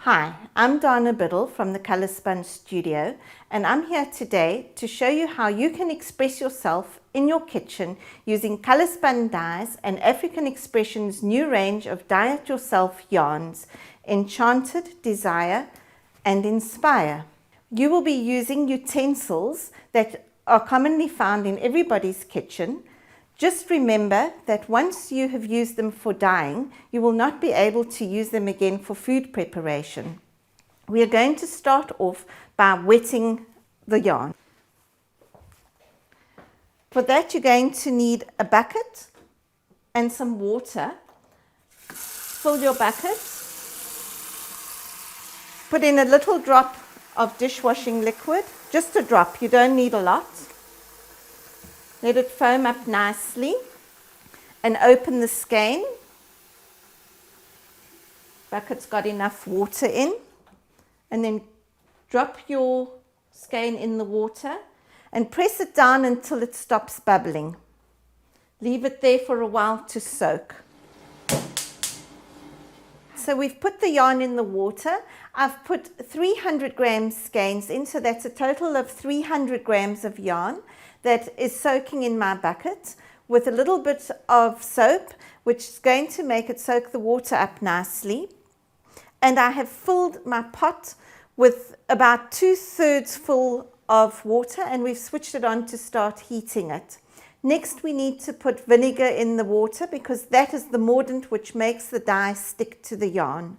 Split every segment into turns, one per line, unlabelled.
Hi, I'm Biddle from the Colour Sponge Studio, and I'm here today to show you how you can express yourself in your kitchen using Colour Spun dyes and African Expression's new range of dye-it-yourself yarns, Enchanted, Desire and Inspire. You will be using utensils that are commonly found in everybody's kitchen. Just remember that once you have used them for dyeing, you will not be able to use them again for food preparation. We are going to start off by wetting the yarn. For that, you're going to need a bucket and some water. Fill your bucket. Put in a little drop of dishwashing liquid, just a drop, you don't need a lot. Let it foam up nicely and open the skein. Bucket's got enough water in, and then drop your skein in the water and press it down until it stops bubbling. Leave it there for a while to soak. So we've put the yarn in the water. I've put 300 grams skeins in, so that's a total of 300 grams of yarn that is soaking in my bucket with a little bit of soap, which is going to make it soak the water up nicely. And I have filled my pot with about 2/3 full of water, and we've switched it on to start heating it. Next, we need to put vinegar in the water because that is the mordant which makes the dye stick to the yarn.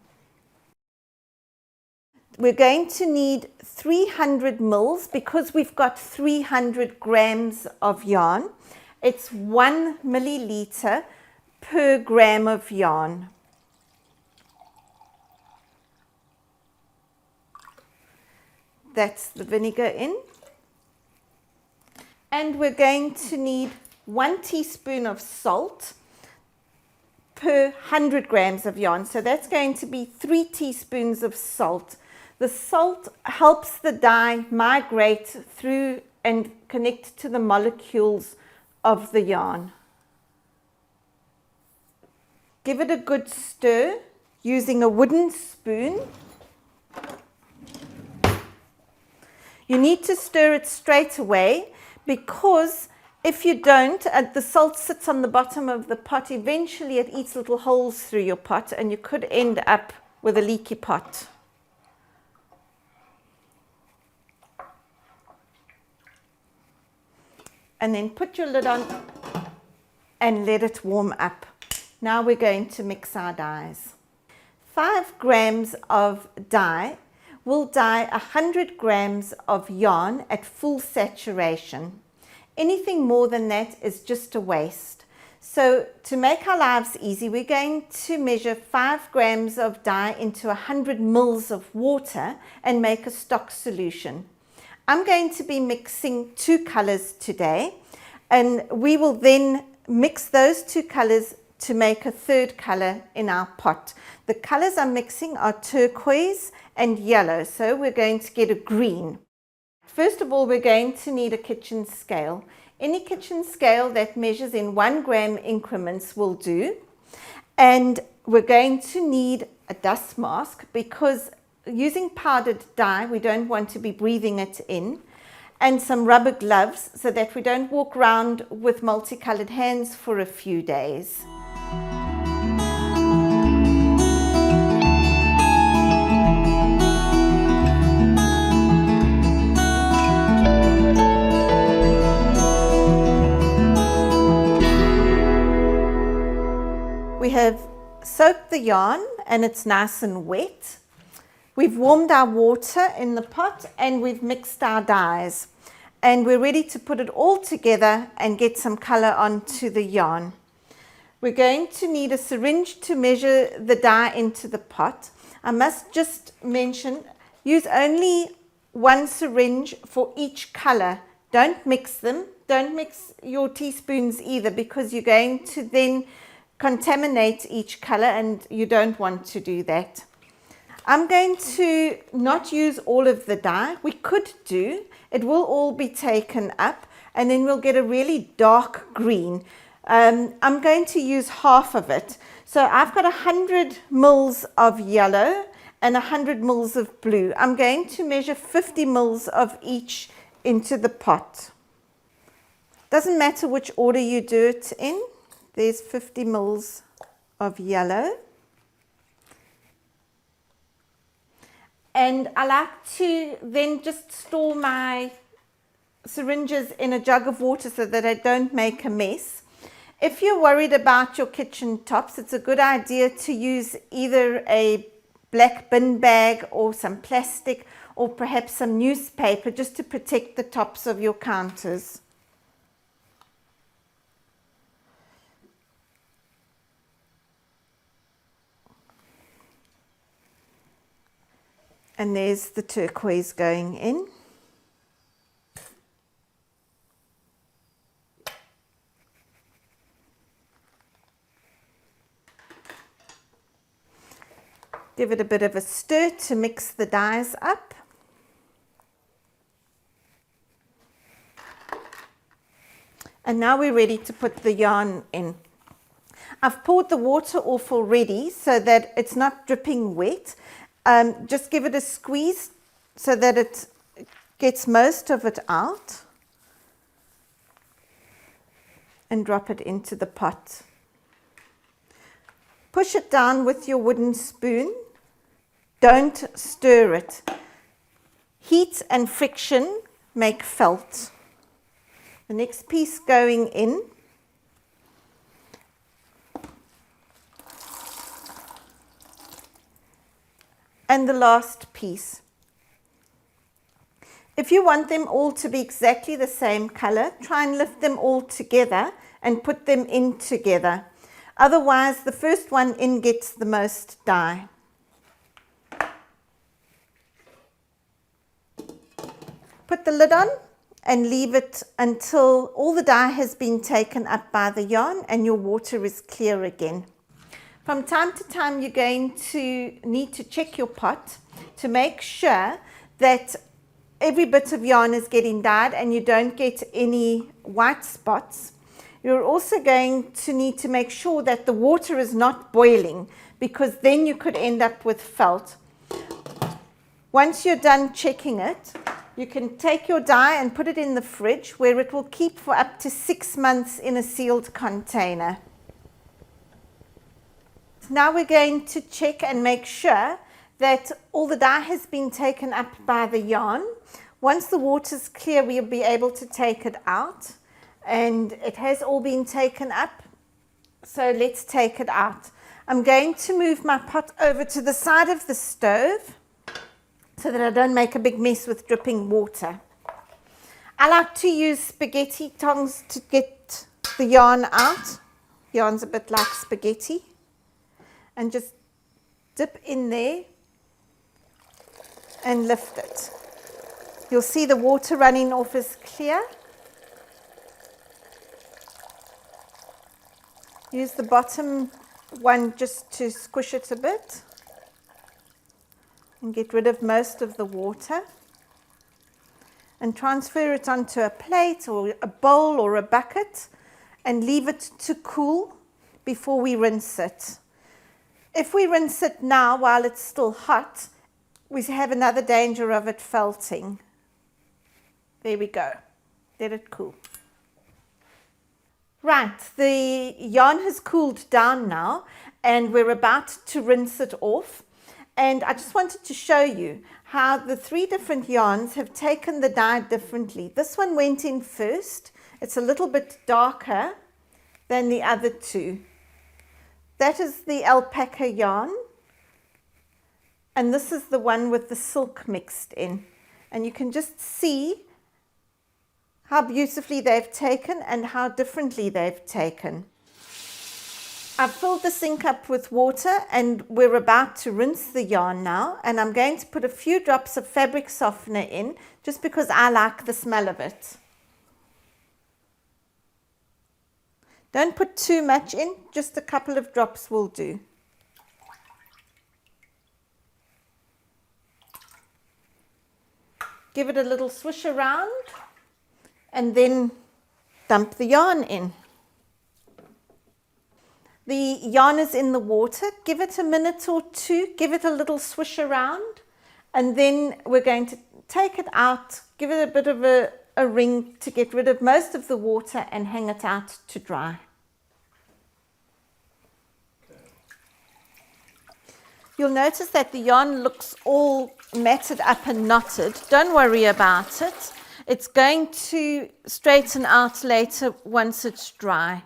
We're going to need 300 mils because we've got 300 grams of yarn. It's 1 milliliter per gram of yarn. That's the vinegar in. And we're going to need 1 teaspoon of salt per 100 grams of yarn. So that's going to be 3 teaspoons of salt. The salt helps the dye migrate through and connect to the molecules of the yarn. Give it a good stir using a wooden spoon. You need to stir it straight away because if you don't, the salt sits on the bottom of the pot. Eventually it eats little holes through your pot and you could end up with a leaky pot. And then put your lid on and let it warm up. Now we're going to mix our dyes. 5 grams of dye will dye 100 grams of yarn at full saturation. Anything more than that is just a waste. So to make our lives easy, we're going to measure 5 grams of dye into 100 mils of water and make a stock solution. I'm going to be mixing 2 colors today, and we will then mix those 2 colors to make a 3rd color in our pot. The colors I'm mixing are turquoise and yellow, so we're going to get a green. First of all, we're going to need a kitchen scale. Any kitchen scale that measures in 1 gram increments will do. And we're going to need a dust mask because using powdered dye, we don't want to be breathing it in, and some rubber gloves so that we don't walk around with multicolored hands for a few days. We have soaked the yarn and it's nice and wet. We've warmed our water in the pot and we've mixed our dyes. And we're ready to put it all together and get some color onto the yarn. We're going to need a syringe to measure the dye into the pot. I must just mention, use only 1 syringe for each color. Don't mix them. Don't mix your teaspoons either because you're going to then contaminate each color and you don't want to do that. I'm going to not use all of the dye. We could do. It will all be taken up and then we'll get a really dark green. I'm going to use half of it. So I've got 100 mils of yellow and 100 mils of blue. I'm going to measure 50 mils of each into the pot. Doesn't matter which order you do it in. There's 50 mils of yellow. And I like to then just store my syringes in a jug of water so that I don't make a mess. If you're worried about your kitchen tops, it's a good idea to use either a black bin bag or some plastic or perhaps some newspaper just to protect the tops of your counters. And there's the turquoise going in. Give it a bit of a stir to mix the dyes up. And now we're ready to put the yarn in. I've poured the water off already so that it's not dripping wet. Just give it a squeeze so that it gets most of it out. And drop it into the pot. Push it down with your wooden spoon. Don't stir it. Heat and friction make felt. The next piece going in. And the last piece. If you want them all to be exactly the same color, try and lift them all together and put them in together. Otherwise, the first one in gets the most dye. Put the lid on and leave it until all the dye has been taken up by the yarn and your water is clear again. From time to time, you're going to need to check your pot to make sure that every bit of yarn is getting dyed and you don't get any white spots. You're also going to need to make sure that the water is not boiling, because then you could end up with felt. Once you're done checking it, you can take your dye and put it in the fridge where it will keep for up to 6 months in a sealed container. Now we're going to check and make sure that all the dye has been taken up by the yarn. Once the water's clear, we'll be able to take it out, and it has all been taken up. So let's take it out. I'm going to move my pot over to the side of the stove so that I don't make a big mess with dripping water. I like to use spaghetti tongs to get the yarn out. Yarn's a bit like spaghetti. And just dip in there and lift it. You'll see the water running off is clear. Use the bottom one just to squish it a bit and get rid of most of the water. And transfer it onto a plate or a bowl or a bucket and leave it to cool before we rinse it. If we rinse it now while it's still hot, we have another danger of it felting. There we go. Let it cool. Right, the yarn has cooled down now and we're about to rinse it off. And I just wanted to show you how the 3 different yarns have taken the dye differently. This one went in first. It's a little bit darker than the other 2. That is the alpaca yarn, and this is the one with the silk mixed in. And you can just see how beautifully they've taken and how differently they've taken. I've filled the sink up with water and we're about to rinse the yarn now, and I'm going to put a few drops of fabric softener in just because I like the smell of it. Don't put too much in, just a couple of drops will do. Give it a little swish around and then dump the yarn in. The yarn is in the water. Give it a minute or two, give it a little swish around, and then we're going to take it out, give it a bit of a wring to get rid of most of the water and hang it out to dry. You'll notice that the yarn looks all matted up and knotted. Don't worry about it. It's going to straighten out later once it's dry.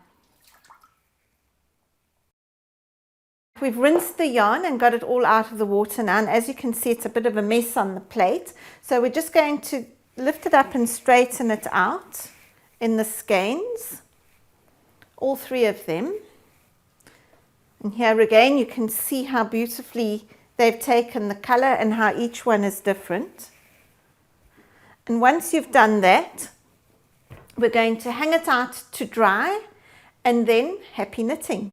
We've rinsed the yarn and got it all out of the water now, and as you can see it's a bit of a mess on the plate. So we're just going to lift it up and straighten it out in the skeins, all three of them. And here again you can see how beautifully they've taken the colour and how each one is different. And once you've done that, we're going to hang it out to dry, and then happy knitting.